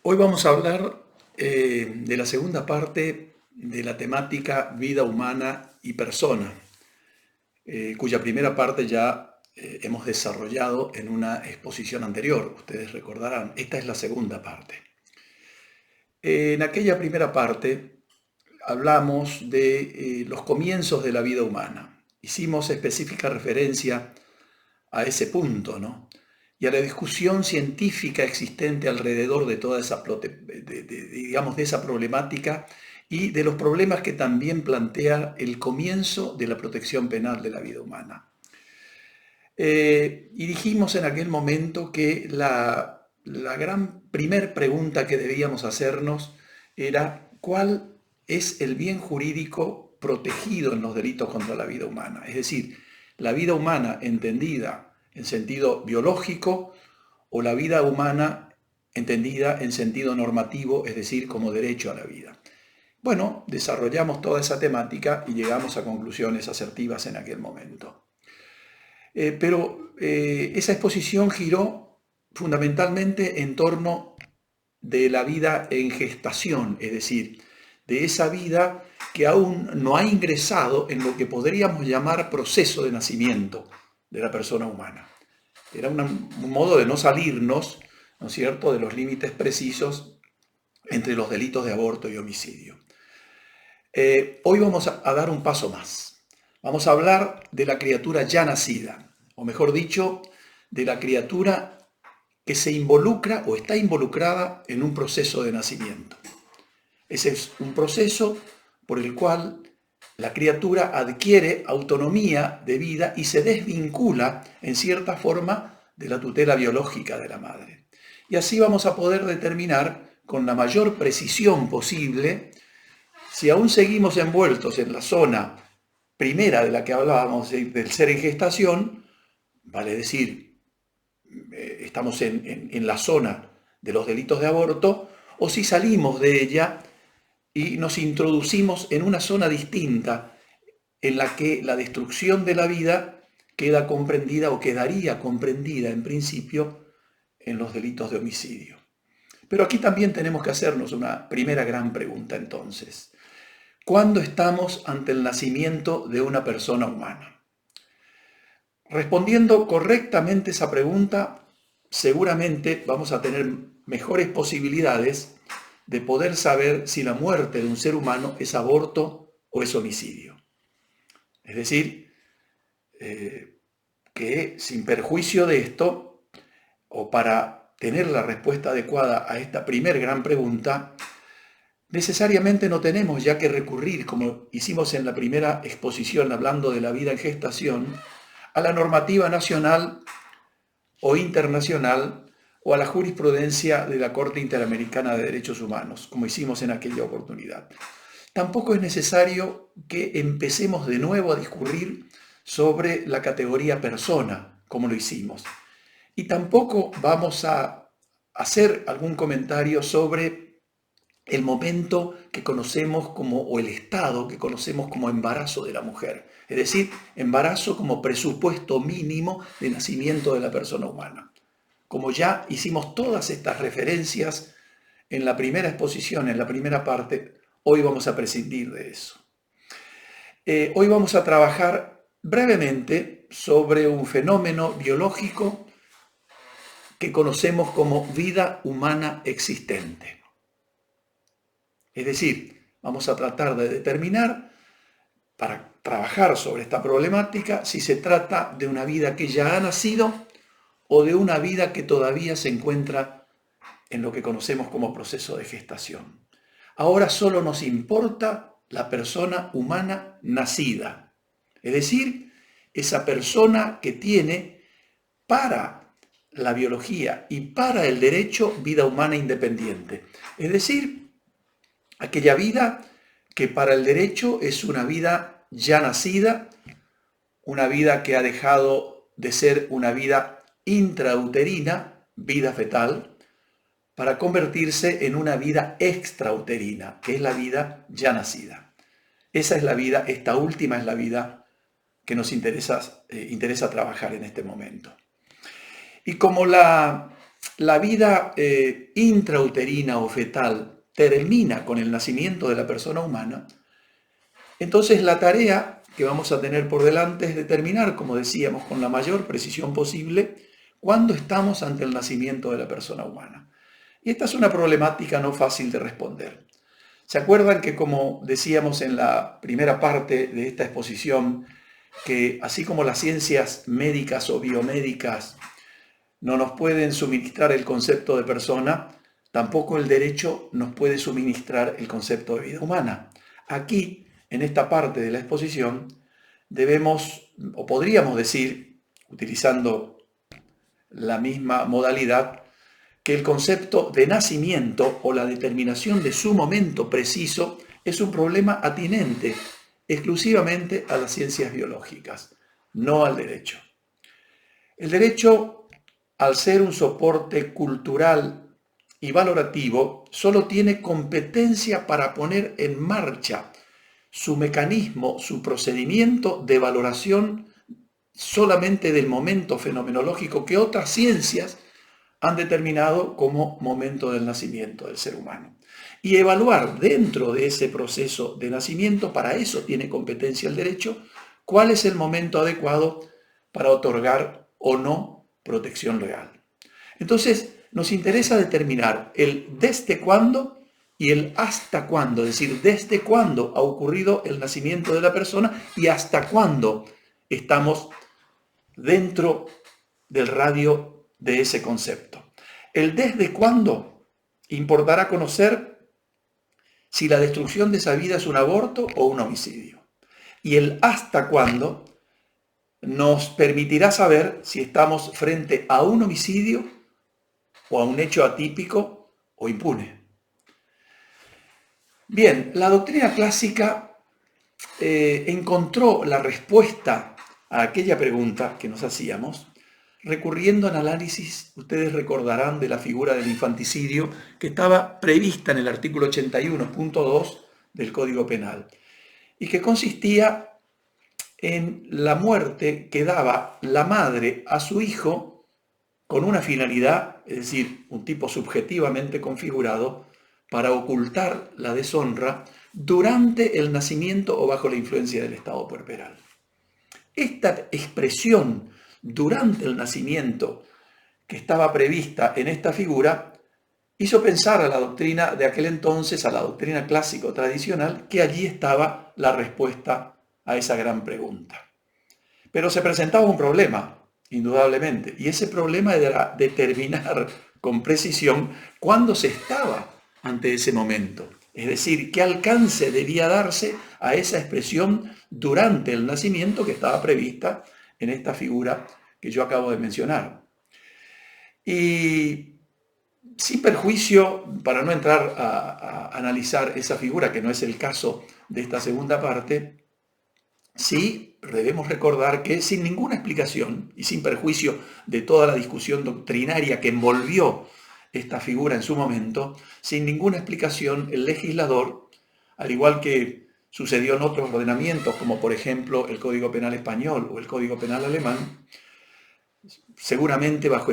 Hoy vamos a hablar de la segunda parte de la temática vida humana y persona, cuya primera parte ya hemos desarrollado en una exposición anterior. Ustedes recordarán, esta es la segunda parte. En aquella primera parte hablamos de los comienzos de la vida humana. Hicimos específica referencia a ese punto, ¿no? Y a la discusión científica existente alrededor de toda esa, digamos, de esa problemática y de los problemas que también plantea el comienzo de la protección penal de la vida humana. Y dijimos en aquel momento que la gran primer pregunta que debíamos hacernos era ¿cuál es el bien jurídico protegido en los delitos contra la vida humana? Es decir, la vida humana entendida en sentido biológico o la vida humana entendida en sentido normativo, es decir, como derecho a la vida. Bueno, desarrollamos toda esa temática y llegamos a conclusiones asertivas en aquel momento. Pero esa exposición giró fundamentalmente en torno de la vida en gestación, es decir, de esa vida que aún no ha ingresado en lo que podríamos llamar proceso de nacimiento de la persona humana. Era un modo de no salirnos, ¿no es cierto?, de los límites precisos entre los delitos de aborto y homicidio. Hoy vamos a dar un paso más. Vamos a hablar de la criatura ya nacida, o mejor dicho, de la criatura que se involucra o está involucrada en un proceso de nacimiento. Ese es un proceso por el cual la criatura adquiere autonomía de vida y se desvincula en cierta forma de la tutela biológica de la madre. Y así vamos a poder determinar con la mayor precisión posible si aún seguimos envueltos en la zona primera de la que hablábamos del ser en gestación, vale decir, estamos en la zona de los delitos de aborto, o si salimos de ella y nos introducimos en una zona distinta en la que la destrucción de la vida queda comprendida o quedaría comprendida en principio en los delitos de homicidio. Pero aquí también tenemos que hacernos una primera gran pregunta entonces. ¿Cuándo estamos ante el nacimiento de una persona humana? Respondiendo correctamente esa pregunta, seguramente vamos a tener mejores posibilidades de poder saber si la muerte de un ser humano es aborto o es homicidio. Es decir, que sin perjuicio de esto, o para tener la respuesta adecuada a esta primer gran pregunta, necesariamente no tenemos ya que recurrir, como hicimos en la primera exposición hablando de la vida en gestación, a la normativa nacional o internacional o a la jurisprudencia de la Corte Interamericana de Derechos Humanos, como hicimos en aquella oportunidad. Tampoco es necesario que empecemos de nuevo a discurrir sobre la categoría persona, como lo hicimos. Y tampoco vamos a hacer algún comentario sobre el momento que conocemos como, o el estado que conocemos como embarazo de la mujer. Es decir, embarazo como presupuesto mínimo de nacimiento de la persona humana. Como ya hicimos todas estas referencias en la primera exposición, en la primera parte, hoy vamos a prescindir de eso. Hoy vamos a trabajar brevemente sobre un fenómeno biológico que conocemos como vida humana existente. Es decir, vamos a tratar de determinar, para trabajar sobre esta problemática, si se trata de una vida que ya ha nacido o de una vida que todavía se encuentra en lo que conocemos como proceso de gestación. Ahora solo nos importa la persona humana nacida, es decir, esa persona que tiene para la biología y para el derecho vida humana independiente, es decir, aquella vida que para el derecho es una vida ya nacida, una vida que ha dejado de ser una vida intrauterina, vida fetal, para convertirse en una vida extrauterina, que es la vida ya nacida. Esa es la vida, esta última es la vida que nos interesa trabajar en este momento. Y como la la vida intrauterina o fetal termina con el nacimiento de la persona humana, entonces la tarea que vamos a tener por delante es determinar, como decíamos, con la mayor precisión posible, cuándo estamos ante el nacimiento de la persona humana. Y esta es una problemática no fácil de responder. ¿Se acuerdan que, como decíamos en la primera parte de esta exposición, que así como las ciencias médicas o biomédicas no nos pueden suministrar el concepto de persona, tampoco el derecho nos puede suministrar el concepto de vida humana? Aquí, en esta parte de la exposición, debemos, o podríamos decir, utilizando la misma modalidad, que el concepto de nacimiento o la determinación de su momento preciso es un problema atinente exclusivamente a las ciencias biológicas, no al derecho. El derecho, al ser un soporte cultural y valorativo, solo tiene competencia para poner en marcha su mecanismo, su procedimiento de valoración solamente del momento fenomenológico que otras ciencias han determinado como momento del nacimiento del ser humano. Y evaluar dentro de ese proceso de nacimiento, para eso tiene competencia el derecho, cuál es el momento adecuado para otorgar o no protección legal. Entonces, nos interesa determinar el desde cuándo y el hasta cuándo, es decir, desde cuándo ha ocurrido el nacimiento de la persona y hasta cuándo estamos dentro del radio de ese concepto. El desde cuándo importará conocer si la destrucción de esa vida es un aborto o un homicidio. Y el hasta cuándo nos permitirá saber si estamos frente a un homicidio o a un hecho atípico o impune. Bien, la doctrina clásica encontró la respuesta a aquella pregunta que nos hacíamos recurriendo al análisis, ustedes recordarán, de la figura del infanticidio que estaba prevista en el artículo 81.2 del Código Penal y que consistía en la muerte que daba la madre a su hijo con una finalidad, es decir, un tipo subjetivamente configurado para ocultar la deshonra durante el nacimiento o bajo la influencia del estado puerperal. Esta expresión durante el nacimiento que estaba prevista en esta figura hizo pensar a la doctrina de aquel entonces, a la doctrina clásico tradicional, que allí estaba la respuesta a esa gran pregunta. Pero se presentaba un problema, indudablemente, y ese problema era determinar con precisión cuándo se estaba ante ese momento. Es decir, qué alcance debía darse a esa expresión durante el nacimiento que estaba prevista en esta figura que yo acabo de mencionar. Y sin perjuicio, para no entrar a analizar esa figura, que no es el caso de esta segunda parte, sí debemos recordar que sin ninguna explicación y sin perjuicio de toda la discusión doctrinaria que envolvió esta figura en su momento, sin ninguna explicación, el legislador, al igual que sucedió en otros ordenamientos, como por ejemplo el Código Penal español o el Código Penal alemán, seguramente bajo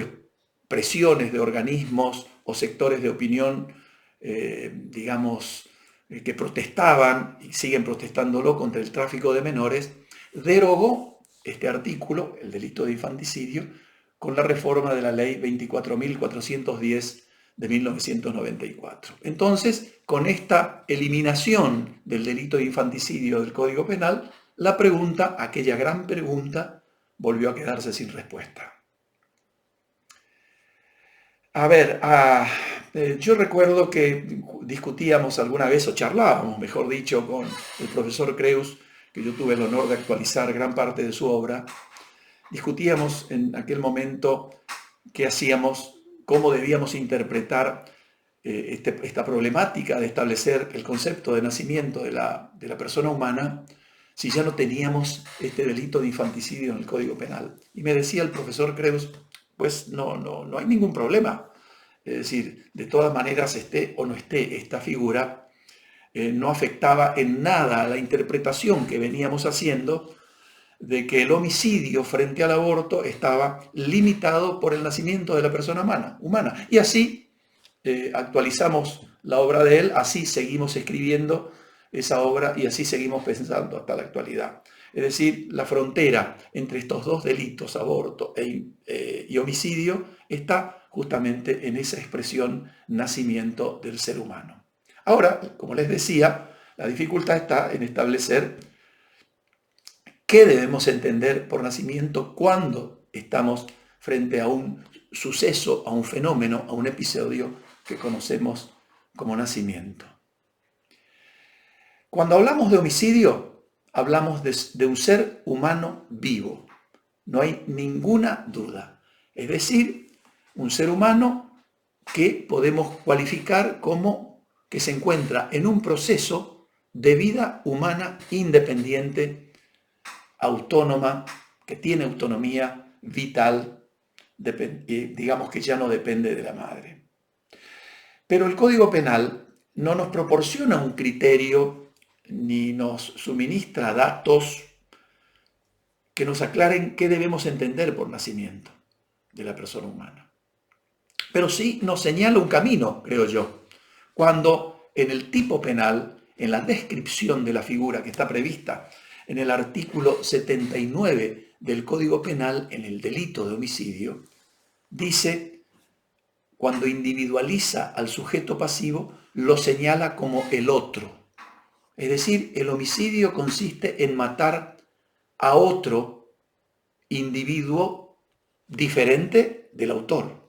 presiones de organismos o sectores de opinión, que protestaban y siguen protestándolo contra el tráfico de menores, derogó este artículo, el delito de infanticidio, con la reforma de la ley 24.410 de 1994. Entonces, con esta eliminación del delito de infanticidio del Código Penal, la pregunta, aquella gran pregunta, volvió a quedarse sin respuesta. A ver, yo recuerdo que discutíamos alguna vez, o charlábamos, mejor dicho, con el profesor Creus, que yo tuve el honor de actualizar gran parte de su obra. Discutíamos en aquel momento qué hacíamos, cómo debíamos interpretar esta problemática de establecer el concepto de nacimiento de la persona humana si ya no teníamos este delito de infanticidio en el Código Penal. Y me decía el profesor Creus, pues no hay ningún problema. Es decir, de todas maneras, esté o no esté esta figura, no afectaba en nada a la interpretación que veníamos haciendo de que el homicidio frente al aborto estaba limitado por el nacimiento de la persona humana. Y así actualizamos la obra de él, así seguimos escribiendo esa obra y así seguimos pensando hasta la actualidad. Es decir, la frontera entre estos dos delitos, aborto y homicidio, está justamente en esa expresión nacimiento del ser humano. Ahora, como les decía, la dificultad está en establecer qué debemos entender por nacimiento cuando estamos frente a un suceso, a un fenómeno, a un episodio que conocemos como nacimiento. Cuando hablamos de homicidio, hablamos de un ser humano vivo. No hay ninguna duda. Es decir, un ser humano que podemos cualificar como que se encuentra en un proceso de vida humana independiente, autónoma, que tiene autonomía vital, digamos que ya no depende de la madre. Pero el Código Penal no nos proporciona un criterio ni nos suministra datos que nos aclaren qué debemos entender por nacimiento de la persona humana. Pero sí nos señala un camino, creo yo, cuando en el tipo penal, en la descripción de la figura que está prevista en el artículo 79 del Código Penal, en el delito de homicidio, dice, cuando individualiza al sujeto pasivo, lo señala como el otro. Es decir, el homicidio consiste en matar a otro individuo diferente del autor.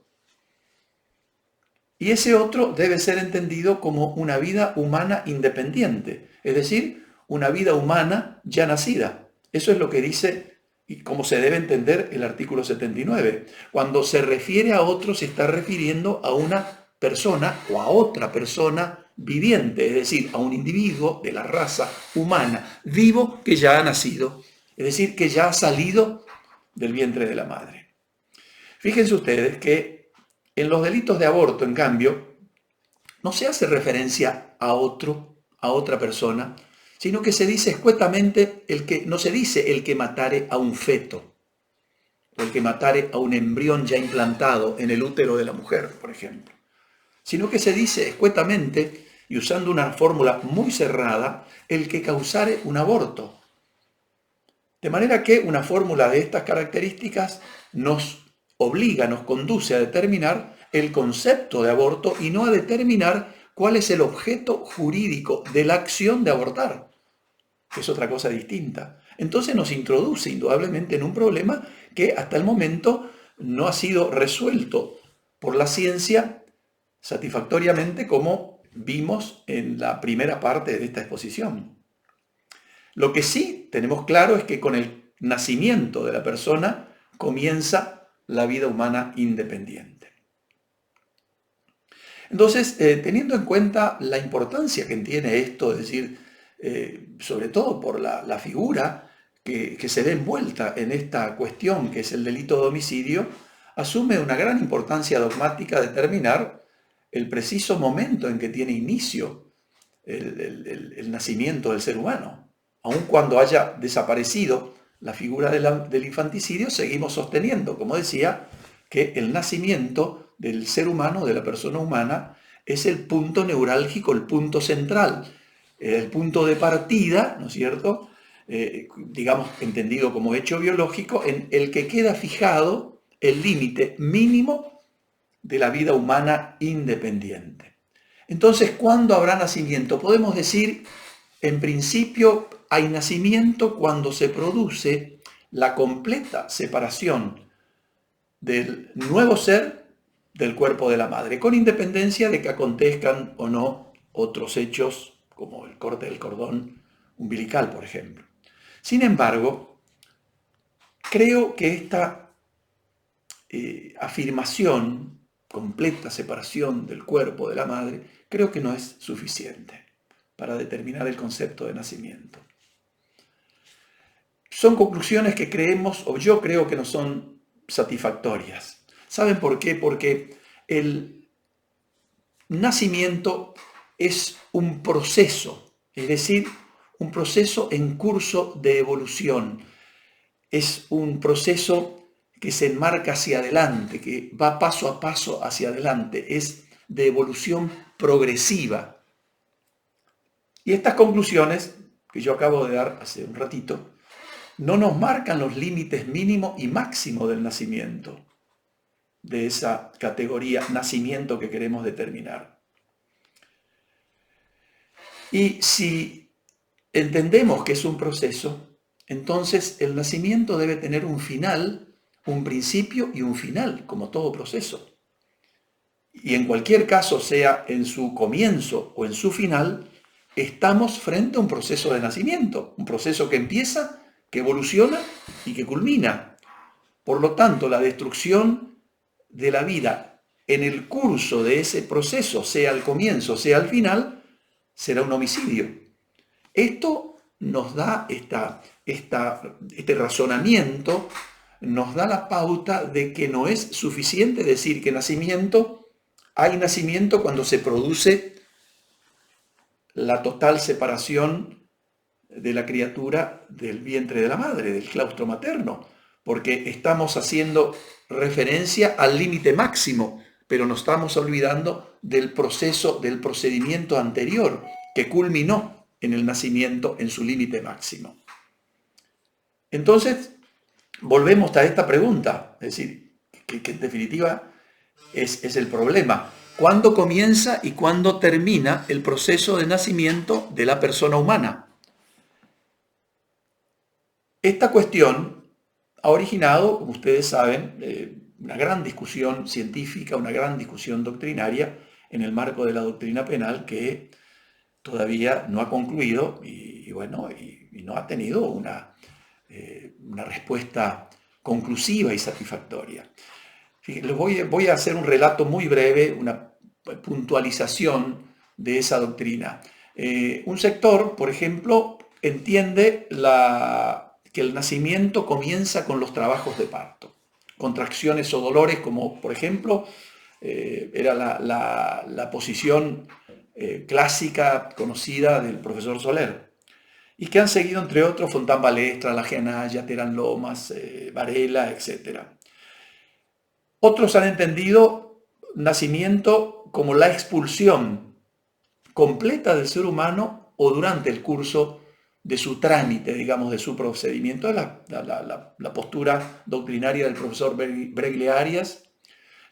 Y ese otro debe ser entendido como una vida humana independiente, es decir, una vida humana ya nacida. Eso es lo que dice y cómo se debe entender el artículo 79. Cuando se refiere a otro, se está refiriendo a una persona o a otra persona viviente, es decir, a un individuo de la raza humana vivo que ya ha nacido, es decir, que ya ha salido del vientre de la madre. Fíjense ustedes que en los delitos de aborto, en cambio, no se hace referencia a otra persona, sino que se dice escuetamente no se dice el que matare a un feto, o el que matare a un embrión ya implantado en el útero de la mujer, por ejemplo, sino que se dice escuetamente, y usando una fórmula muy cerrada, el que causare un aborto. De manera que una fórmula de estas características nos obliga, nos conduce a determinar el concepto de aborto y no a determinar cuál es el objeto jurídico de la acción de abortar, que es otra cosa distinta. Entonces nos introduce indudablemente en un problema que hasta el momento no ha sido resuelto por la ciencia satisfactoriamente, como vimos en la primera parte de esta exposición. Lo que sí tenemos claro es que con el nacimiento de la persona comienza la vida humana independiente. Entonces, teniendo en cuenta la importancia que tiene esto, es decir, sobre todo por la figura que se ve envuelta en esta cuestión, que es el delito de homicidio, asume una gran importancia dogmática determinar el preciso momento en que tiene inicio el nacimiento del ser humano. Aun cuando haya desaparecido la figura del infanticidio, seguimos sosteniendo, como decía, que el nacimiento del ser humano, de la persona humana, es el punto neurálgico, el punto central, el punto de partida, ¿no es cierto?, digamos, entendido como hecho biológico, en el que queda fijado el límite mínimo de la vida humana independiente. Entonces, ¿cuándo habrá nacimiento? Podemos decir, en principio, hay nacimiento cuando se produce la completa separación del nuevo ser del cuerpo de la madre, con independencia de que acontezcan o no otros hechos, como el corte del cordón umbilical, por ejemplo. Sin embargo, creo que esta afirmación, completa separación del cuerpo de la madre, creo que no es suficiente para determinar el concepto de nacimiento. Son conclusiones que creemos, o yo creo que no son satisfactorias. ¿Saben por qué? Porque el nacimiento es un proceso, es decir, un proceso en curso de evolución. es un proceso que se enmarca hacia adelante, que va paso a paso hacia adelante, es de evolución progresiva. Y estas conclusiones, que yo acabo de dar hace un ratito, no nos marcan los límites mínimo y máximo del nacimiento, de esa categoría nacimiento que queremos determinar. Y si entendemos que es un proceso, entonces el nacimiento debe tener un final, un principio y un final, como todo proceso. Y en cualquier caso, sea en su comienzo o en su final, estamos frente a un proceso de nacimiento, un proceso que empieza, que evoluciona y que culmina. Por lo tanto, la destrucción de la vida en el curso de ese proceso, sea al comienzo, sea al final, será un homicidio. Esto nos da este razonamiento, nos da la pauta de que no es suficiente decir que hay nacimiento cuando se produce la total separación de la criatura del vientre de la madre, del claustro materno, porque estamos haciendo referencia al límite máximo, pero nos estamos olvidando del proceso, del procedimiento anterior que culminó en el nacimiento en su límite máximo. Entonces, volvemos a esta pregunta, es decir, que en definitiva es el problema. ¿Cuándo comienza y cuándo termina el proceso de nacimiento de la persona humana? Esta cuestión ha originado, como ustedes saben, una gran discusión científica, una gran discusión doctrinaria en el marco de la doctrina penal que todavía no ha concluido y no ha tenido una respuesta conclusiva y satisfactoria. Les voy a hacer un relato muy breve, una puntualización de esa doctrina. Un sector, por ejemplo, entiende que el nacimiento comienza con los trabajos de parto, contracciones o dolores, como por ejemplo era la posición clásica conocida del profesor Soler, y que han seguido, entre otros, Fontán Balestra, La Gianaya, Terán Lomas, Varela, etc. Otros han entendido nacimiento como la expulsión completa del ser humano o durante el curso de su trámite, digamos, de su procedimiento. Es la postura doctrinaria del profesor Bregle Arias.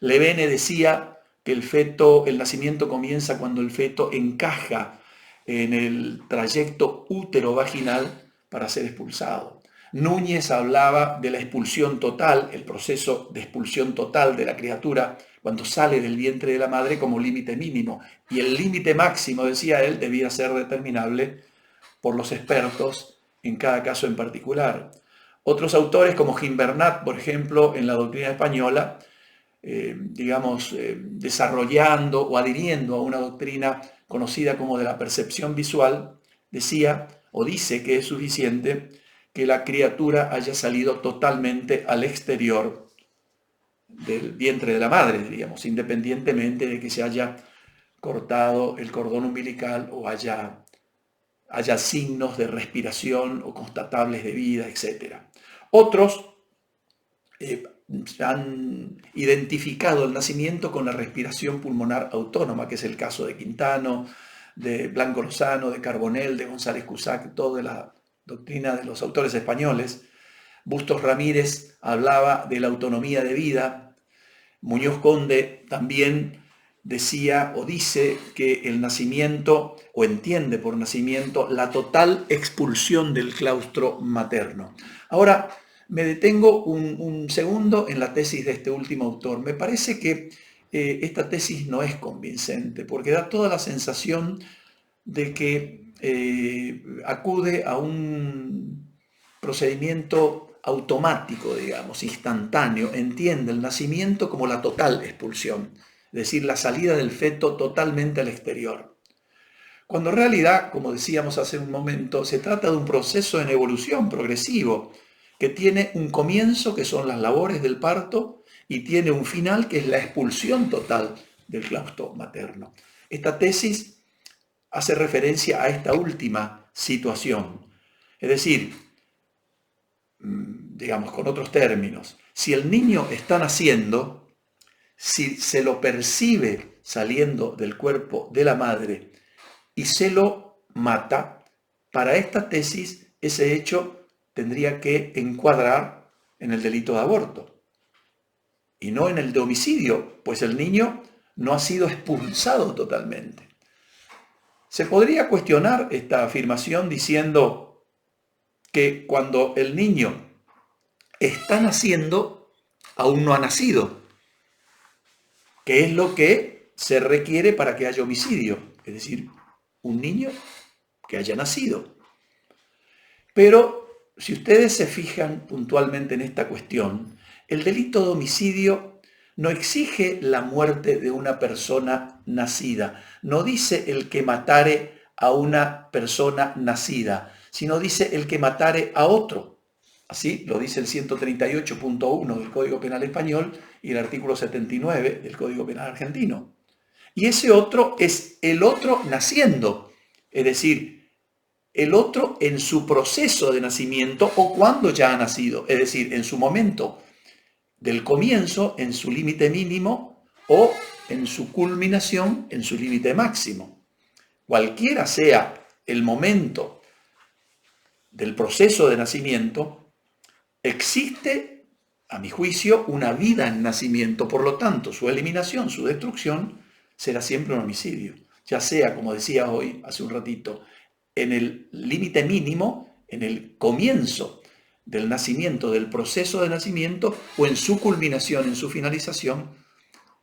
Levene decía que el nacimiento comienza cuando el feto encaja en el trayecto útero-vaginal para ser expulsado. Núñez hablaba de la expulsión total, el proceso de expulsión total de la criatura cuando sale del vientre de la madre como límite mínimo. Y el límite máximo, decía él, debía ser determinable por los expertos en cada caso en particular. Otros autores como Gimbernat, por ejemplo, en la doctrina española, desarrollando o adhiriendo a una doctrina conocida como de la percepción visual, decía o dice que es suficiente que la criatura haya salido totalmente al exterior del vientre de la madre, diríamos, independientemente de que se haya cortado el cordón umbilical o haya signos de respiración o constatables de vida, etc. Otros han identificado el nacimiento con la respiración pulmonar autónoma, que es el caso de Quintano, de Blanco Lozano, de Carbonell, de González Cusack, toda la doctrina de los autores españoles. Bustos Ramírez hablaba de la autonomía de vida. Muñoz Conde también decía o dice que el nacimiento, o entiende por nacimiento, la total expulsión del claustro materno. Ahora, me detengo un segundo en la tesis de este último autor. Me parece que esta tesis no es convincente, porque da toda la sensación de que acude a un procedimiento automático, digamos, instantáneo, entiende el nacimiento como la total expulsión, es decir, la salida del feto totalmente al exterior. Cuando en realidad, como decíamos hace un momento, se trata de un proceso en evolución progresivo, que tiene un comienzo, que son las labores del parto, y tiene un final, que es la expulsión total del claustro materno. Esta tesis hace referencia a esta última situación. Es decir, digamos, con otros términos, si el niño está naciendo, si se lo percibe saliendo del cuerpo de la madre y se lo mata, para esta tesis ese hecho tendría que encuadrar en el delito de aborto y no en el de homicidio, pues el niño no ha sido expulsado totalmente. Se podría cuestionar esta afirmación diciendo que cuando el niño está naciendo, aún no ha nacido, que es lo que se requiere para que haya homicidio, es decir, un niño que haya nacido. Pero si ustedes se fijan puntualmente en esta cuestión, el delito de homicidio no exige la muerte de una persona nacida. No dice el que matare a una persona nacida, sino dice el que matare a otro. Así lo dice el 138.1 del Código Penal Español y el artículo 79 del Código Penal Argentino. Y ese otro es el otro naciendo, es decir, el otro en su proceso de nacimiento o cuando ya ha nacido, es decir, en su momento del comienzo, en su límite mínimo o en su culminación, en su límite máximo. Cualquiera sea el momento del proceso de nacimiento, existe, a mi juicio, una vida en nacimiento. Por lo tanto, su eliminación, su destrucción, será siempre un homicidio. Ya sea, como decía hoy, hace un ratito, en el límite mínimo, en el comienzo del nacimiento, del proceso de nacimiento, o en su culminación, en su finalización,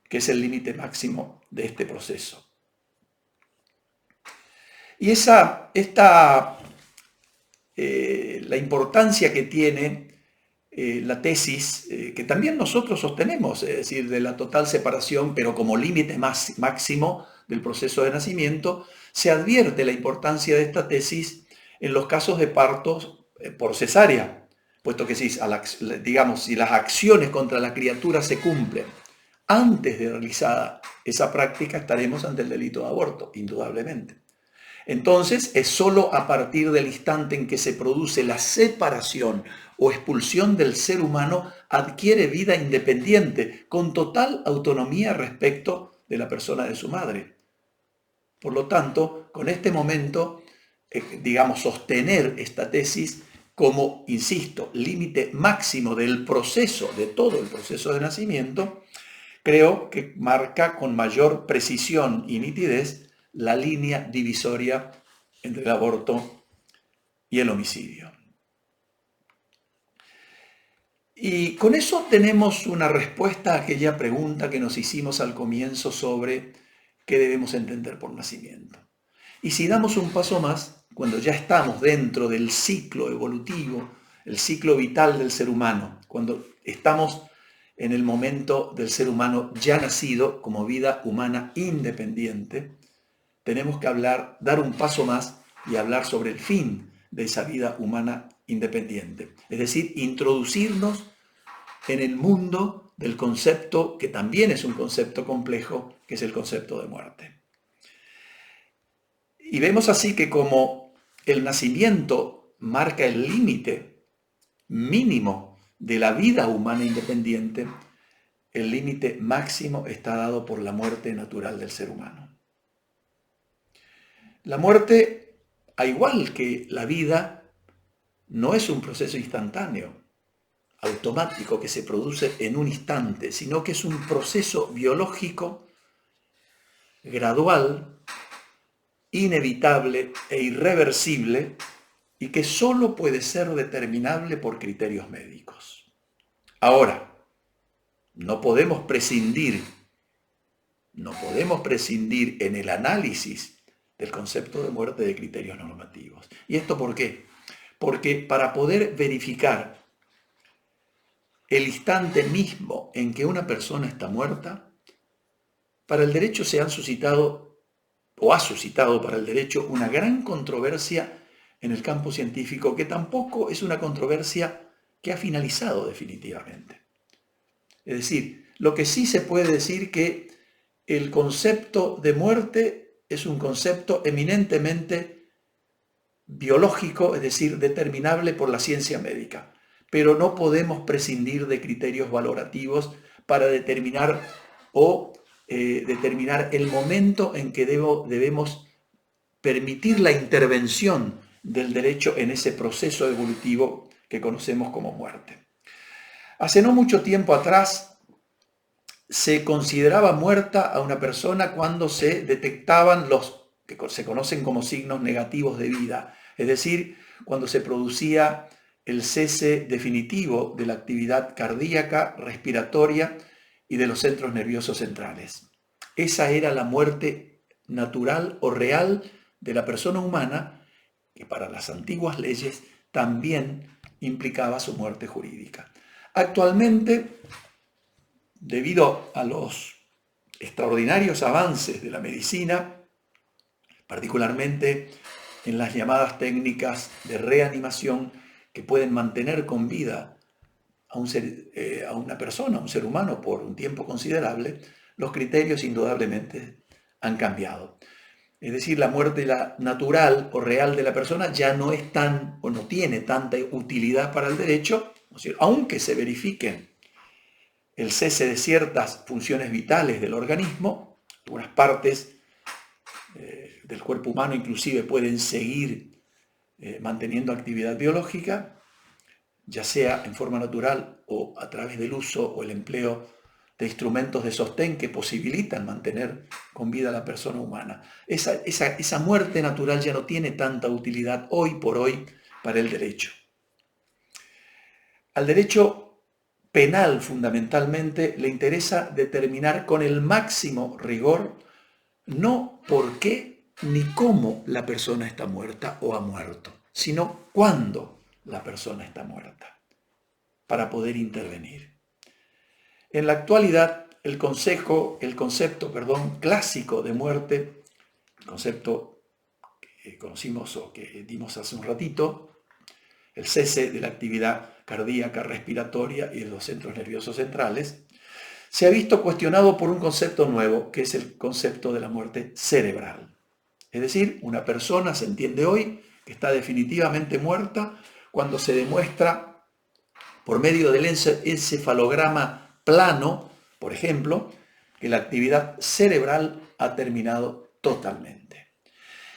que es el límite máximo de este proceso. Y la importancia que tiene la tesis, que también nosotros sostenemos, es decir, de la total separación, pero como límite máximo del proceso de nacimiento, se advierte la importancia de esta tesis en los casos de partos por cesárea, puesto que si las acciones contra la criatura se cumplen antes de realizada esa práctica, estaremos ante el delito de aborto, indudablemente. Entonces, es sólo a partir del instante en que se produce la separación o expulsión del ser humano, adquiere vida independiente, con total autonomía respecto de la persona de su madre. Por lo tanto, con este momento, sostener esta tesis como, insisto, límite máximo del proceso, de todo el proceso de nacimiento, creo que marca con mayor precisión y nitidez la línea divisoria entre el aborto y el homicidio. Y con eso tenemos una respuesta a aquella pregunta que nos hicimos al comienzo sobre qué debemos entender por nacimiento. Y si damos un paso más, cuando ya estamos dentro del ciclo evolutivo, el ciclo vital del ser humano, cuando estamos en el momento del ser humano ya nacido como vida humana independiente, tenemos que dar un paso más y hablar sobre el fin de esa vida humana independiente. Es decir, introducirnos en el mundo del concepto, que también es un concepto complejo, que es el concepto de muerte. Y vemos así que como el nacimiento marca el límite mínimo de la vida humana independiente, el límite máximo está dado por la muerte natural del ser humano. La muerte, al igual que la vida, no es un proceso instantáneo, automático, que se produce en un instante, sino que es un proceso biológico, gradual, inevitable e irreversible, y que solo puede ser determinable por criterios médicos. Ahora, no podemos prescindir en el análisis del concepto de muerte de criterios normativos. ¿Y esto por qué? Porque para poder verificar el instante mismo en que una persona está muerta, para el derecho ha suscitado para el derecho una gran controversia en el campo científico, que tampoco es una controversia que ha finalizado definitivamente. Es decir, lo que sí se puede decir que el concepto de muerte es un concepto eminentemente biológico, es decir, determinable por la ciencia médica. pero no podemos prescindir de criterios valorativos para determinar determinar el momento en que debemos permitir la intervención del derecho en ese proceso evolutivo que conocemos como muerte. Hace no mucho tiempo atrás se consideraba muerta a una persona cuando se detectaban los que se conocen como signos negativos de vida, es decir, cuando se producía el cese definitivo de la actividad cardíaca, respiratoria y de los centros nerviosos centrales. Esa era la muerte natural o real de la persona humana, que para las antiguas leyes también implicaba su muerte jurídica. Actualmente, debido a los extraordinarios avances de la medicina, particularmente en las llamadas técnicas de reanimación que pueden mantener con vida a una persona, a un ser humano por un tiempo considerable, los criterios indudablemente han cambiado. Es decir, la muerte natural o real de la persona ya no es o no tiene tanta utilidad para el derecho, aunque se verifiquen el cese de ciertas funciones vitales del organismo, algunas partes del cuerpo humano inclusive pueden seguir manteniendo actividad biológica, ya sea en forma natural o a través del uso o el empleo de instrumentos de sostén que posibilitan mantener con vida a la persona humana. Esa muerte natural ya no tiene tanta utilidad hoy por hoy para el derecho. Al derecho penal, fundamentalmente, le interesa determinar con el máximo rigor no por qué ni cómo la persona está muerta o ha muerto, sino cuándo la persona está muerta, para poder intervenir. En la actualidad, el concepto clásico de muerte, el concepto que conocimos o que dimos hace un ratito, el cese de la actividad cardíaca, respiratoria y de los centros nerviosos centrales, se ha visto cuestionado por un concepto nuevo, que es el concepto de la muerte cerebral. Es decir, una persona, se entiende hoy, que está definitivamente muerta cuando se demuestra por medio del encefalograma plano, por ejemplo, que la actividad cerebral ha terminado totalmente.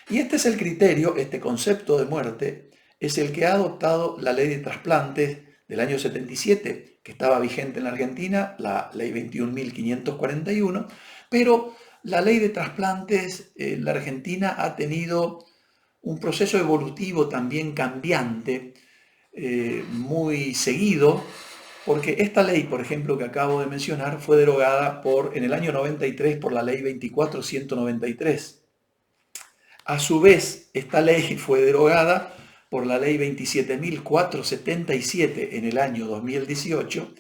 Y este es el criterio, este concepto de muerte, es el que ha adoptado la ley de trasplantes del año 77, que estaba vigente en la Argentina, la ley 21.541, pero la ley de trasplantes en la Argentina ha tenido un proceso evolutivo también cambiante, muy seguido, porque esta ley, por ejemplo, que acabo de mencionar, fue derogada en el año 93 por la ley 24.193. A su vez, esta ley fue derogada por la ley 27.477 en el año 2018,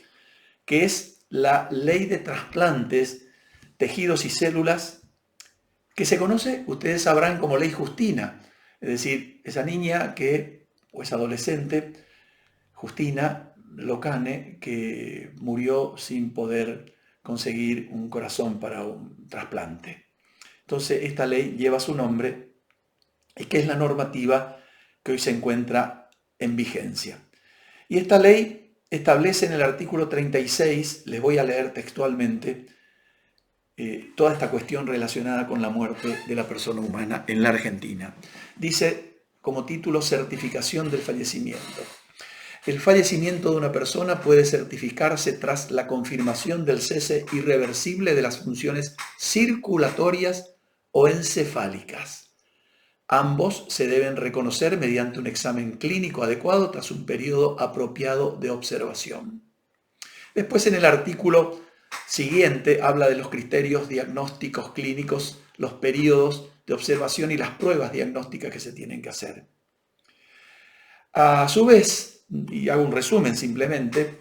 que es la ley de trasplantes, tejidos y células, que se conoce, ustedes sabrán, como ley Justina. Es decir, esa niña o esa adolescente, Justina Locane, que murió sin poder conseguir un corazón para un trasplante. Entonces, esta ley lleva su nombre y que es la normativa que hoy se encuentra en vigencia. Y esta ley establece en el artículo 36, les voy a leer textualmente, toda esta cuestión relacionada con la muerte de la persona humana en la Argentina. Dice como título: certificación del fallecimiento. El fallecimiento de una persona puede certificarse tras la confirmación del cese irreversible de las funciones circulatorias o encefálicas. Ambos se deben reconocer mediante un examen clínico adecuado tras un periodo apropiado de observación. Después, en el artículo siguiente, habla de los criterios diagnósticos clínicos, los periodos de observación y las pruebas diagnósticas que se tienen que hacer. A su vez, y hago un resumen simplemente,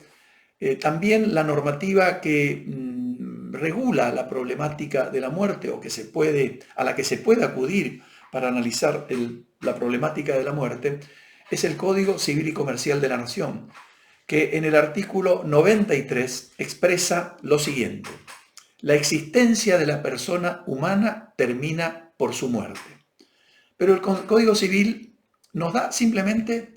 también la normativa que regula la problemática de la muerte o a la que se puede acudir para analizar la problemática de la muerte es el Código Civil y Comercial de la Nación, que en el artículo 93 expresa lo siguiente: la existencia de la persona humana termina por su muerte. Pero el Código Civil nos da simplemente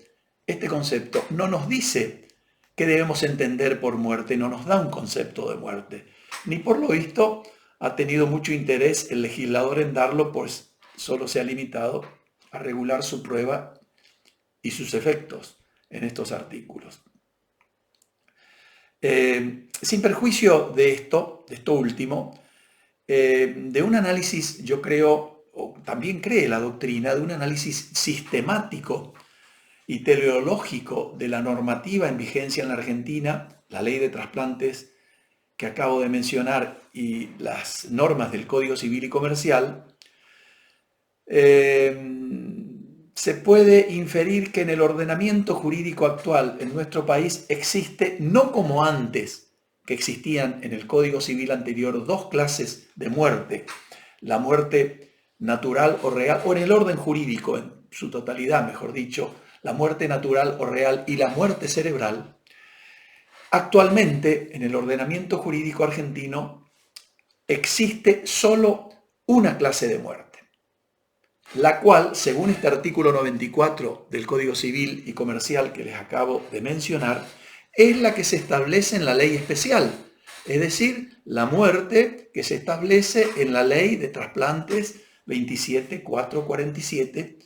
este concepto, no nos dice ¿Qué debemos entender por muerte? No nos da un concepto de muerte, ni por lo visto ha tenido mucho interés el legislador en darlo, pues solo se ha limitado a regular su prueba y sus efectos en estos artículos. Sin perjuicio de esto último, de un análisis, yo creo, o también cree la doctrina, de un análisis sistemático y teleológico de la normativa en vigencia en la Argentina, la ley de trasplantes que acabo de mencionar y las normas del Código Civil y Comercial, se puede inferir que en el ordenamiento jurídico actual en nuestro país existe, no como antes, que existían en el Código Civil anterior, dos clases de muerte: la muerte natural o real, o en el orden jurídico en su totalidad, mejor dicho, la muerte natural o real y la muerte cerebral. Actualmente, en el ordenamiento jurídico argentino, existe solo una clase de muerte, la cual, según este artículo 94 del Código Civil y Comercial que les acabo de mencionar, es la que se establece en la ley especial, es decir, la muerte que se establece en la ley de trasplantes 27.447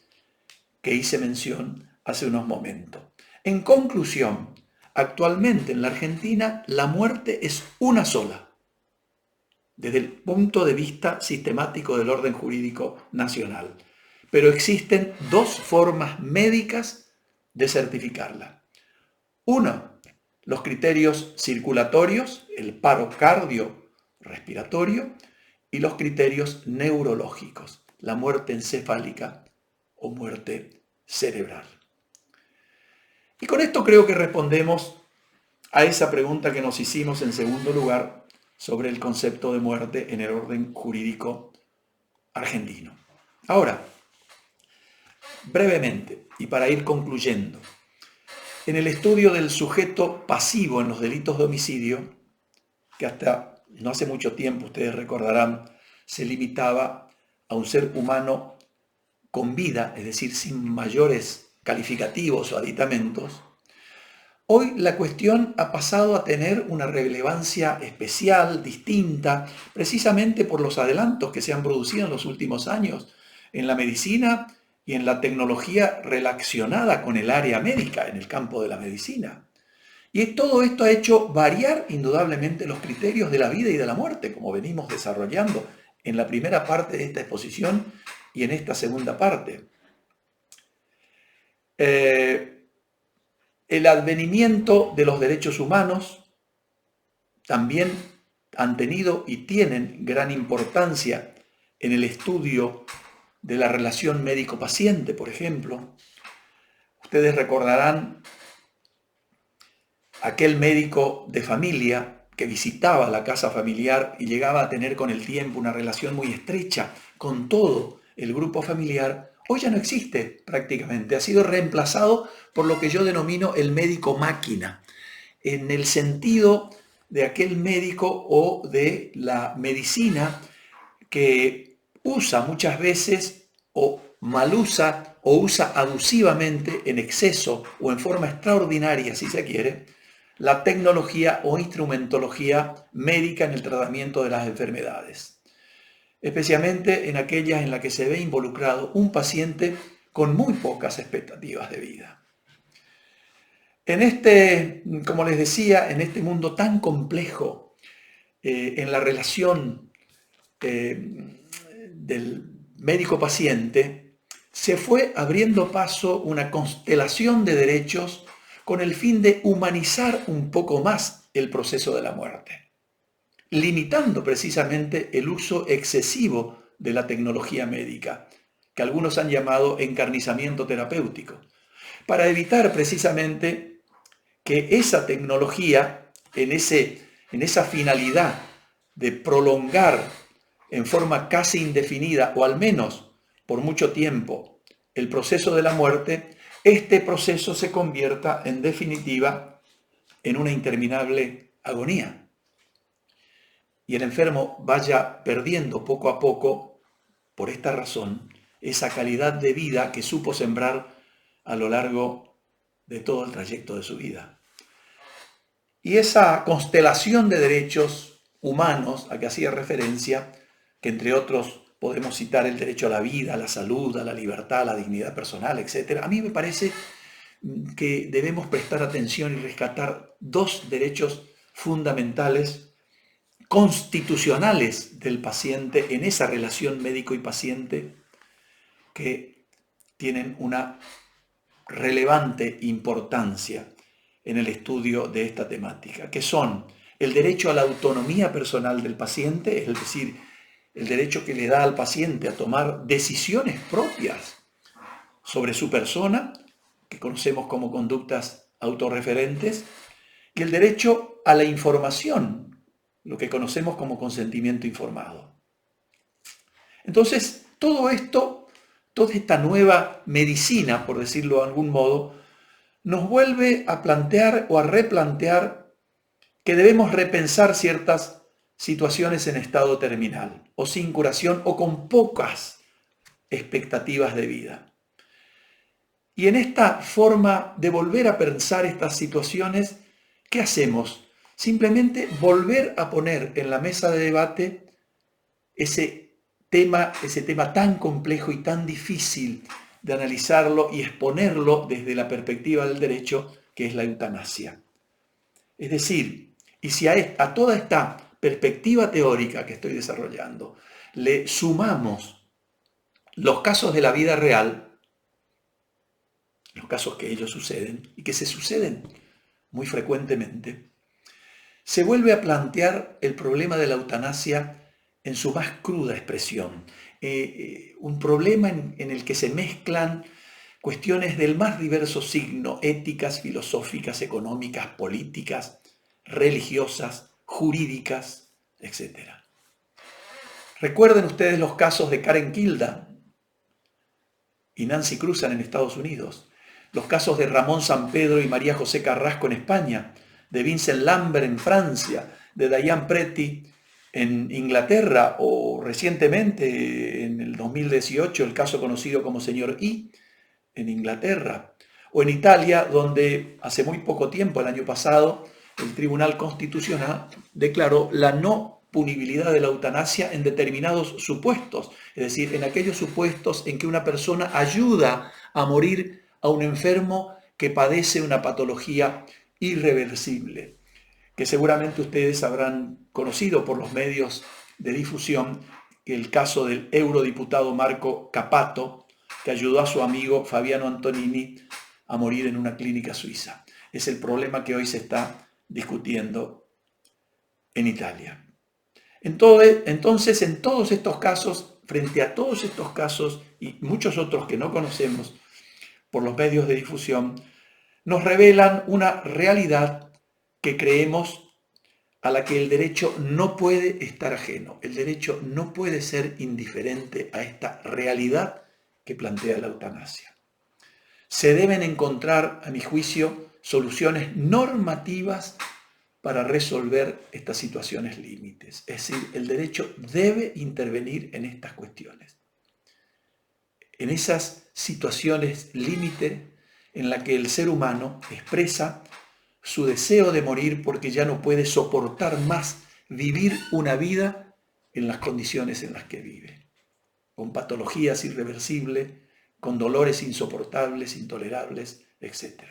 que hice mención hace unos momentos. En conclusión, actualmente en la Argentina la muerte es una sola, desde el punto de vista sistemático del orden jurídico nacional. Pero existen dos formas médicas de certificarla. Uno, los criterios circulatorios, el paro cardiorrespiratorio, y los criterios neurológicos, la muerte encefálica o muerte cerebral. Y con esto creo que respondemos a esa pregunta que nos hicimos en segundo lugar sobre el concepto de muerte en el orden jurídico argentino. Ahora, brevemente, y para ir concluyendo, en el estudio del sujeto pasivo en los delitos de homicidio, que hasta no hace mucho tiempo, ustedes recordarán, se limitaba a un ser humano con vida, es decir, sin mayores calificativos o aditamentos, hoy la cuestión ha pasado a tener una relevancia especial, distinta, precisamente por los adelantos que se han producido en los últimos años en la medicina y en la tecnología relacionada con el área médica, en el campo de la medicina. Y todo esto ha hecho variar indudablemente los criterios de la vida y de la muerte, como venimos desarrollando en la primera parte de esta exposición y en esta segunda parte. El advenimiento de los derechos humanos también han tenido y tienen gran importancia en el estudio de la relación médico-paciente, por ejemplo. Ustedes recordarán aquel médico de familia que visitaba la casa familiar y llegaba a tener con el tiempo una relación muy estrecha con todo el grupo familiar. Hoy ya no existe prácticamente, ha sido reemplazado por lo que yo denomino el médico máquina, en el sentido de aquel médico o de la medicina que usa muchas veces o mal usa o usa abusivamente, en exceso o en forma extraordinaria, si se quiere, la tecnología o instrumentología médica en el tratamiento de las enfermedades, especialmente en aquellas en las que se ve involucrado un paciente con muy pocas expectativas de vida. En este, como les decía, en este mundo tan complejo, en la relación del médico-paciente, se fue abriendo paso una constelación de derechos con el fin de humanizar un poco más el proceso de la muerte, limitando precisamente el uso excesivo de la tecnología médica, que algunos han llamado encarnizamiento terapéutico, para evitar precisamente que esa tecnología, en esa finalidad de prolongar en forma casi indefinida, o al menos por mucho tiempo, el proceso de la muerte, este proceso se convierta en definitiva en una interminable agonía. Y el enfermo vaya perdiendo poco a poco, por esta razón, esa calidad de vida que supo sembrar a lo largo de todo el trayecto de su vida. Y esa constelación de derechos humanos a que hacía referencia, que entre otros podemos citar el derecho a la vida, a la salud, a la libertad, a la dignidad personal, etc., a mí me parece que debemos prestar atención y rescatar dos derechos fundamentales, constitucionales del paciente en esa relación médico y paciente, que tienen una relevante importancia en el estudio de esta temática, que son el derecho a la autonomía personal del paciente, es decir, el derecho que le da al paciente a tomar decisiones propias sobre su persona, que conocemos como conductas autorreferentes, y el derecho a la información, lo que conocemos como consentimiento informado. Entonces, todo esto, toda esta nueva medicina, por decirlo de algún modo, nos vuelve a plantear o a replantear que debemos repensar ciertas situaciones en estado terminal, o sin curación, o con pocas expectativas de vida. Y en esta forma de volver a pensar estas situaciones, ¿qué hacemos? Simplemente volver a poner en la mesa de debate ese tema tan complejo y tan difícil de analizarlo y exponerlo desde la perspectiva del derecho, que es la eutanasia. Es decir, y si a toda esta perspectiva teórica que estoy desarrollando le sumamos los casos de la vida real, los casos que ellos suceden y que se suceden muy frecuentemente, se vuelve a plantear el problema de la eutanasia en su más cruda expresión. Un problema en el que se mezclan cuestiones del más diverso signo, éticas, filosóficas, económicas, políticas, religiosas, jurídicas, etc. Recuerden ustedes los casos de Karen Kilda y Nancy Cruzan en Estados Unidos, los casos de Ramón Sampedro y María José Carrasco en España, de Vincent Lambert en Francia, de Diane Pretty en Inglaterra, o recientemente en el 2018 el caso conocido como Señor I en Inglaterra, o en Italia, donde hace muy poco tiempo, el año pasado, el Tribunal Constitucional declaró la no punibilidad de la eutanasia en determinados supuestos, es decir, en aquellos supuestos en que una persona ayuda a morir a un enfermo que padece una patología irreversible, que seguramente ustedes habrán conocido por los medios de difusión, el caso del eurodiputado Marco Cappato, que ayudó a su amigo Fabiano Antonini a morir en una clínica suiza. Es el problema que hoy se está discutiendo en Italia. Entonces, en todos estos casos, frente a todos estos casos y muchos otros que no conocemos por los medios de difusión, nos revelan una realidad que creemos a la que el derecho no puede estar ajeno. El derecho no puede ser indiferente a esta realidad que plantea la eutanasia. Se deben encontrar, a mi juicio, soluciones normativas para resolver estas situaciones límites. Es decir, el derecho debe intervenir en estas cuestiones, en esas situaciones límite en las que el ser humano expresa su deseo de morir porque ya no puede soportar más vivir una vida en las condiciones en las que vive, con patologías irreversibles, con dolores insoportables, intolerables, etc.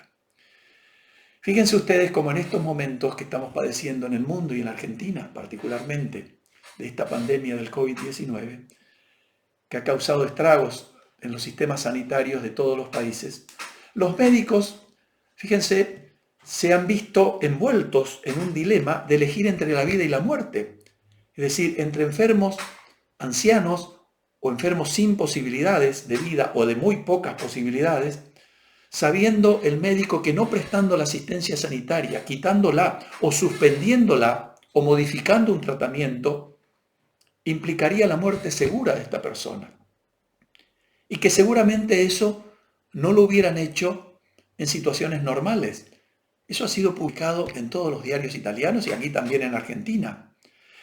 Fíjense ustedes cómo en estos momentos que estamos padeciendo en el mundo y en Argentina particularmente de esta pandemia del COVID-19, que ha causado estragos en los sistemas sanitarios de todos los países, los médicos, fíjense, se han visto envueltos en un dilema de elegir entre la vida y la muerte, es decir, entre enfermos ancianos o enfermos sin posibilidades de vida o de muy pocas posibilidades, sabiendo el médico que no prestando la asistencia sanitaria, quitándola o suspendiéndola o modificando un tratamiento, implicaría la muerte segura de esta persona. Y que seguramente eso no lo hubieran hecho en situaciones normales. Eso ha sido publicado en todos los diarios italianos y aquí también en Argentina.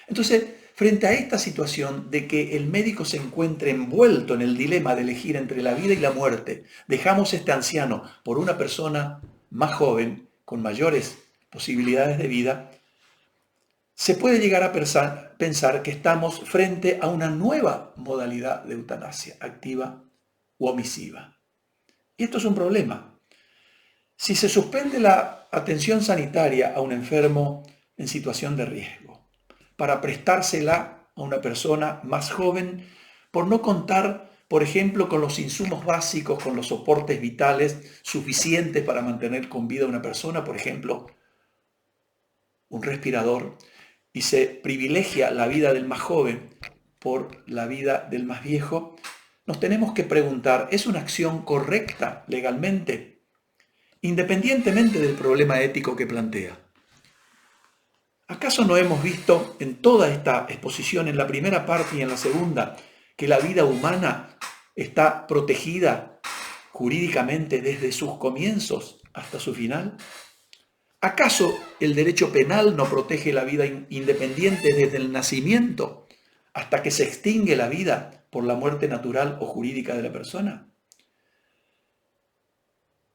Entonces, frente a esta situación de que el médico se encuentre envuelto en el dilema de elegir entre la vida y la muerte, dejamos este anciano por una persona más joven, con mayores posibilidades de vida, se puede llegar a pensar que estamos frente a una nueva modalidad de eutanasia, activa u omisiva. Y esto es un problema. Si se suspende la atención sanitaria a un enfermo en situación de riesgo, para prestársela a una persona más joven, por no contar, por ejemplo, con los insumos básicos, con los soportes vitales suficientes para mantener con vida a una persona, por ejemplo, un respirador, y se privilegia la vida del más joven por la vida del más viejo, nos tenemos que preguntar, ¿es una acción correcta legalmente? Independientemente del problema ético que plantea. ¿Acaso no hemos visto en toda esta exposición, en la primera parte y en la segunda, que la vida humana está protegida jurídicamente desde sus comienzos hasta su final? ¿Acaso el derecho penal no protege la vida independiente desde el nacimiento hasta que se extingue la vida por la muerte natural o jurídica de la persona?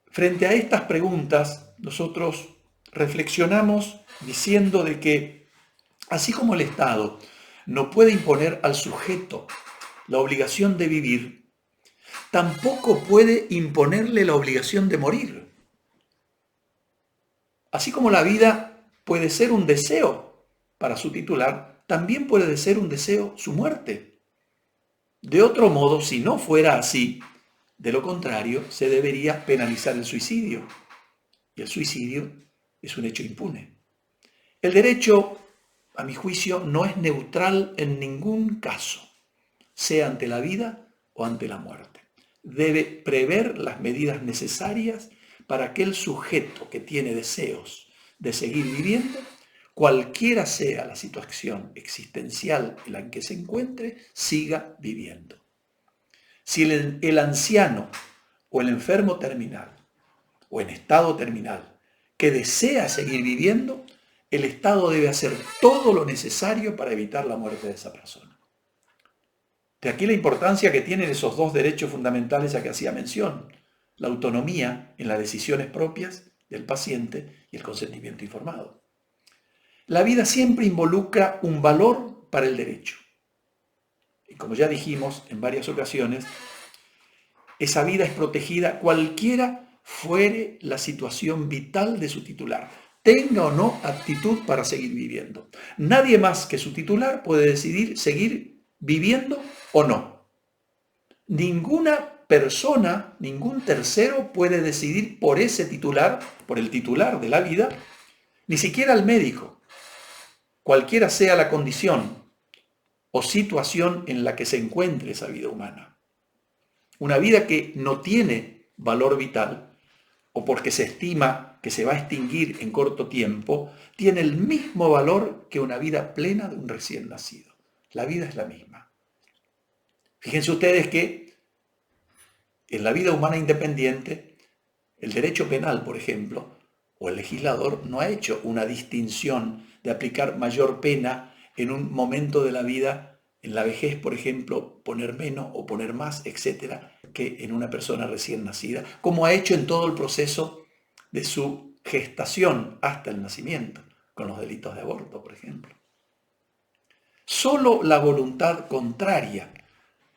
Frente a estas preguntas, nosotros reflexionamos diciendo de que, así como el Estado no puede imponer al sujeto la obligación de vivir, tampoco puede imponerle la obligación de morir. Así como la vida puede ser un deseo para su titular, también puede ser un deseo su muerte. De otro modo, si no fuera así, de lo contrario, se debería penalizar el suicidio. Y el suicidio es un hecho impune. El derecho, a mi juicio, no es neutral en ningún caso, sea ante la vida o ante la muerte. Debe prever las medidas necesarias para que el sujeto que tiene deseos de seguir viviendo, cualquiera sea la situación existencial en la que se encuentre, siga viviendo. Si el anciano o el enfermo terminal o en estado terminal que desea seguir viviendo, el Estado debe hacer todo lo necesario para evitar la muerte de esa persona. De aquí la importancia que tienen esos dos derechos fundamentales a que hacía mención: la autonomía en las decisiones propias del paciente y el consentimiento informado. La vida siempre involucra un valor para el derecho. Y como ya dijimos en varias ocasiones, esa vida es protegida cualquiera fuere la situación vital de su titular, tenga o no aptitud para seguir viviendo. Nadie más que su titular puede decidir seguir viviendo o no. Ninguna persona, ningún tercero puede decidir por ese titular, por el titular de la vida, ni siquiera el médico, cualquiera sea la condición o situación en la que se encuentre esa vida humana. Una vida que no tiene valor vital, o porque se estima que se va a extinguir en corto tiempo, tiene el mismo valor que una vida plena de un recién nacido. La vida es la misma. Fíjense ustedes que en la vida humana independiente, el derecho penal, por ejemplo, o el legislador no ha hecho una distinción de aplicar mayor pena en un momento de la vida, en la vejez, por ejemplo, poner menos o poner más, etcétera, que en una persona recién nacida, como ha hecho en todo el proceso de su gestación hasta el nacimiento, con los delitos de aborto, por ejemplo. Solo la voluntad contraria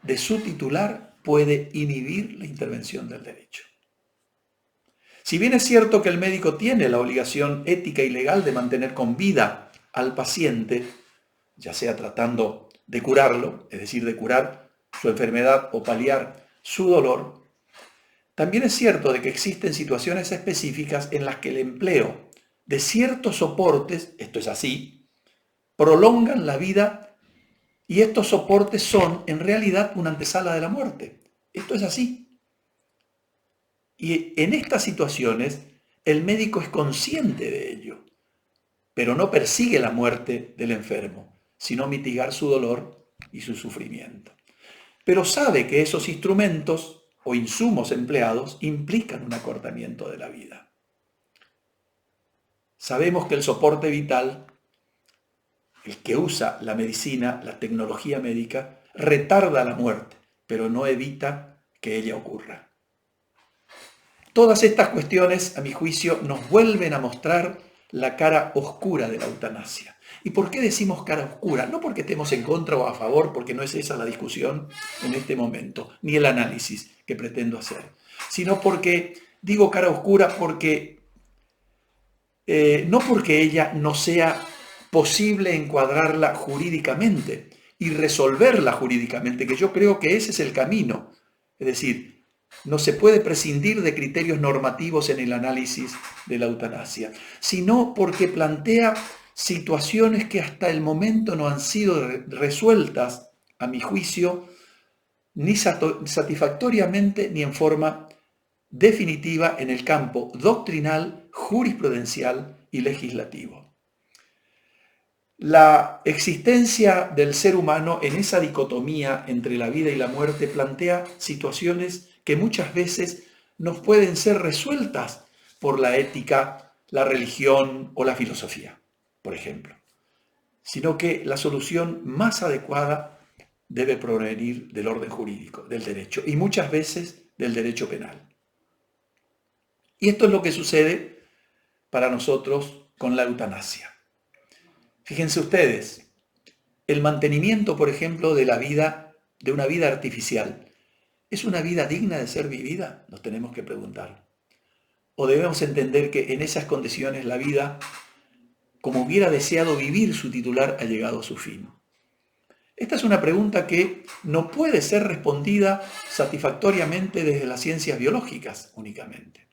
de su titular puede inhibir la intervención del derecho. Si bien es cierto que el médico tiene la obligación ética y legal de mantener con vida al paciente, ya sea tratando de curarlo, es decir, de curar su enfermedad o paliar su dolor, también es cierto de que existen situaciones específicas en las que el empleo de ciertos soportes, esto es así, prolongan la vida, y estos soportes son en realidad una antesala de la muerte. Esto es así. Y en estas situaciones el médico es consciente de ello, pero no persigue la muerte del enfermo, sino mitigar su dolor y su sufrimiento. Pero sabe que esos instrumentos o insumos empleados implican un acortamiento de la vida. Sabemos que el soporte vital, el que usa la medicina, la tecnología médica, retarda la muerte, pero no evita que ella ocurra. Todas estas cuestiones, a mi juicio, nos vuelven a mostrar la cara oscura de la eutanasia. ¿Y por qué decimos cara oscura? No porque estemos en contra o a favor, porque no es esa la discusión en este momento, ni el análisis que pretendo hacer, sino porque digo cara oscura porque no porque ella no sea posible encuadrarla jurídicamente y resolverla jurídicamente, que yo creo que ese es el camino. Es decir, no se puede prescindir de criterios normativos en el análisis de la eutanasia, sino porque plantea situaciones que hasta el momento no han sido resueltas, a mi juicio, ni satisfactoriamente ni en forma definitiva en el campo doctrinal, jurisprudencial y legislativo. La existencia del ser humano en esa dicotomía entre la vida y la muerte plantea situaciones que muchas veces no pueden ser resueltas por la ética, la religión o la filosofía, por ejemplo, sino que la solución más adecuada debe provenir del orden jurídico, del derecho, y muchas veces del derecho penal. Y esto es lo que sucede para nosotros con la eutanasia. Fíjense ustedes, el mantenimiento, por ejemplo, de la vida, de una vida artificial, ¿es una vida digna de ser vivida? Nos tenemos que preguntar. ¿O debemos entender que en esas condiciones la vida, como hubiera deseado vivir su titular, ha llegado a su fin? Esta es una pregunta que no puede ser respondida satisfactoriamente desde las ciencias biológicas únicamente.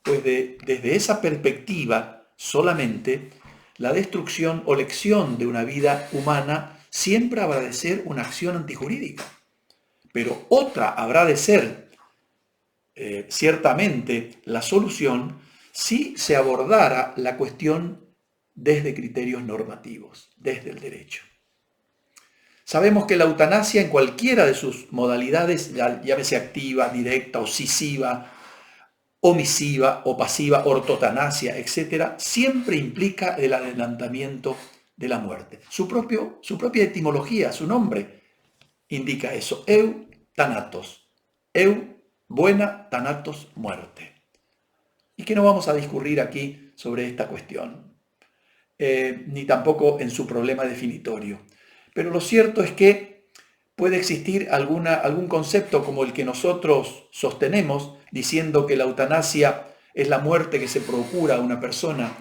Pues desde esa perspectiva solamente, la destrucción o lección de una vida humana siempre habrá de ser una acción antijurídica. Pero otra habrá de ser, ciertamente, la solución si se abordara la cuestión desde criterios normativos, desde el derecho. Sabemos que la eutanasia en cualquiera de sus modalidades, llámese activa, directa o cisiva, omisiva o pasiva, ortotanasia, etc., siempre implica el adelantamiento de la muerte. Su propia etimología, su nombre, indica eso. Eu, thanatos. Eu, buena, thanatos, muerte. Y que no vamos a discurrir aquí sobre esta cuestión, ni tampoco en su problema definitorio. Pero lo cierto es que puede existir algún concepto como el que nosotros sostenemos, diciendo que la eutanasia es la muerte que se procura a una persona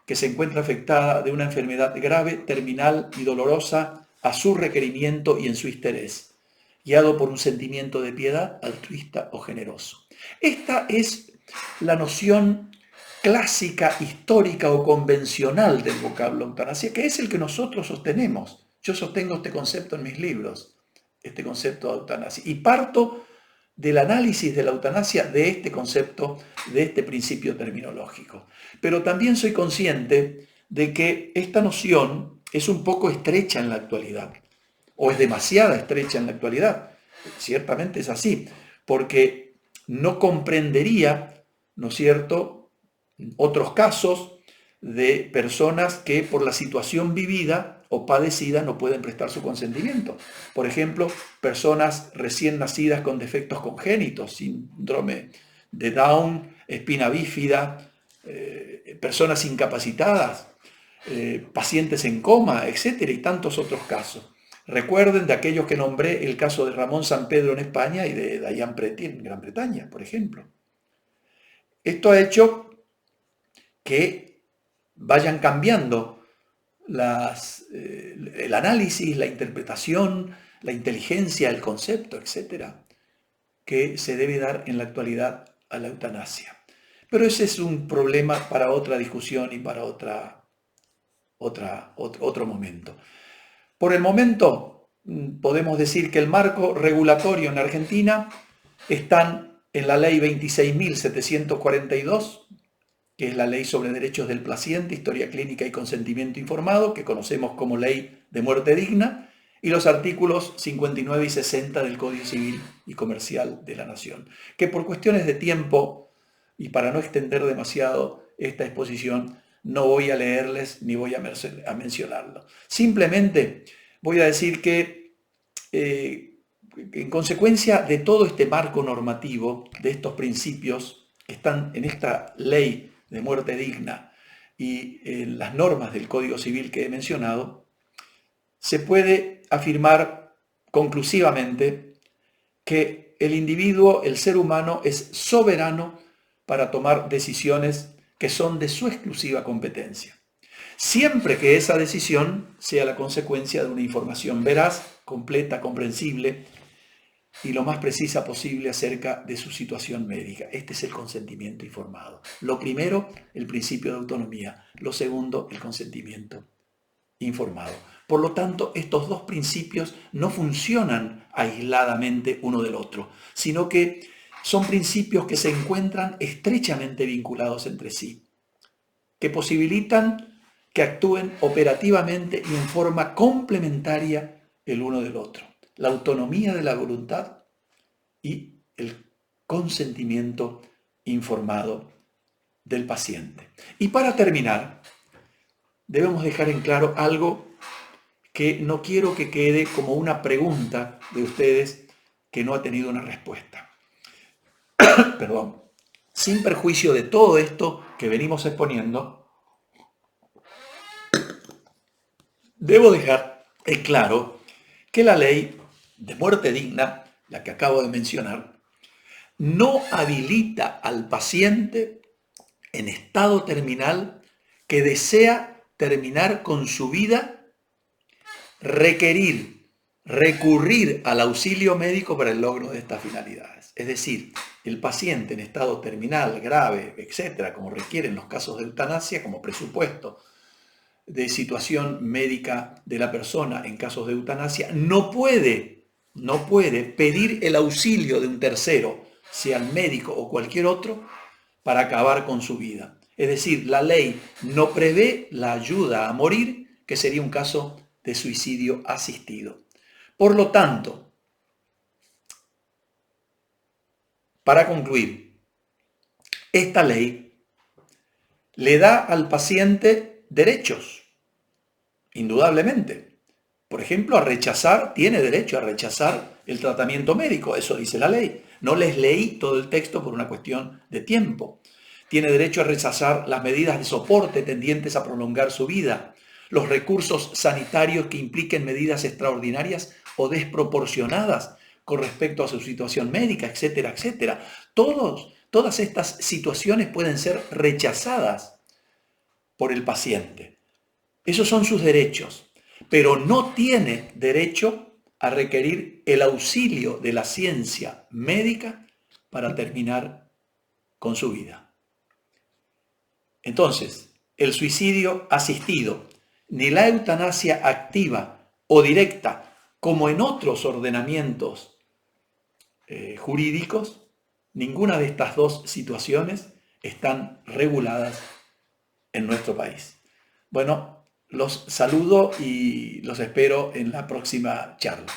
que se encuentra afectada de una enfermedad grave, terminal y dolorosa a su requerimiento y en su interés, guiado por un sentimiento de piedad altruista o generoso. Esta es la noción clásica, histórica o convencional del vocablo eutanasia, que es el que nosotros sostenemos. Yo sostengo este concepto en mis libros, este concepto de eutanasia, y parto del análisis de la eutanasia de este concepto, de este principio terminológico. Pero también soy consciente de que esta noción es un poco estrecha en la actualidad, o es demasiado estrecha en la actualidad. Ciertamente es así, porque no comprendería, ¿no es cierto?, otros casos de personas que por la situación vivida o padecida no pueden prestar su consentimiento. Por ejemplo, personas recién nacidas con defectos congénitos, síndrome de Down, espina bífida, personas incapacitadas, pacientes en coma, etcétera, y tantos otros casos. Recuerden de aquellos que nombré el caso de Ramón Sampedro en España y de Diane Pretty en Gran Bretaña, por ejemplo. Esto ha hecho que vayan cambiando el análisis, la interpretación, la inteligencia, el concepto, etcétera, que se debe dar en la actualidad a la eutanasia. Pero ese es un problema para otra discusión y para otro momento. Por el momento, podemos decir que el marco regulatorio en Argentina están en la ley 26.742, que es la ley sobre derechos del paciente, historia clínica y consentimiento informado, que conocemos como ley de muerte digna, y los artículos 59 y 60 del Código Civil y Comercial de la Nación, que por cuestiones de tiempo y para no extender demasiado esta exposición, no voy a leerles ni voy a mencionarlo. Simplemente voy a decir que en consecuencia de todo este marco normativo, de estos principios que están en esta ley de muerte digna, y en las normas del Código Civil que he mencionado, se puede afirmar conclusivamente que el individuo, el ser humano, es soberano para tomar decisiones que son de su exclusiva competencia, siempre que esa decisión sea la consecuencia de una información veraz, completa, comprensible y lo más precisa posible acerca de su situación médica. Este es el consentimiento informado. Lo primero, el principio de autonomía. Lo segundo, el consentimiento informado. Por lo tanto, estos dos principios no funcionan aisladamente uno del otro, sino que son principios que se encuentran estrechamente vinculados entre sí, que posibilitan que actúen operativamente y en forma complementaria el uno del otro. La autonomía de la voluntad y el consentimiento informado del paciente. Y para terminar, debemos dejar en claro algo que no quiero que quede como una pregunta de ustedes que no ha tenido una respuesta. Perdón. Sin perjuicio de todo esto que venimos exponiendo, debo dejar en claro que la ley de muerte digna, la que acabo de mencionar, no habilita al paciente en estado terminal que desea terminar con su vida recurrir al auxilio médico para el logro de estas finalidades. Es decir, el paciente en estado terminal, grave, etcétera, como requieren los casos de eutanasia, como presupuesto de situación médica de la persona en casos de eutanasia, no puede pedir el auxilio de un tercero, sea el médico o cualquier otro, para acabar con su vida. Es decir, la ley no prevé la ayuda a morir, que sería un caso de suicidio asistido. Por lo tanto, para concluir, esta ley le da al paciente derechos, indudablemente. Por ejemplo, tiene derecho a rechazar el tratamiento médico, eso dice la ley. No les leí todo el texto por una cuestión de tiempo. Tiene derecho a rechazar las medidas de soporte tendientes a prolongar su vida, los recursos sanitarios que impliquen medidas extraordinarias o desproporcionadas con respecto a su situación médica, etcétera, etcétera. Todas estas situaciones pueden ser rechazadas por el paciente. Esos son sus derechos, pero no tiene derecho a requerir el auxilio de la ciencia médica para terminar con su vida. Entonces, el suicidio asistido, ni la eutanasia activa o directa, como en otros ordenamientos jurídicos, ninguna de estas dos situaciones están reguladas en nuestro país. Bueno, los saludo y los espero en la próxima charla.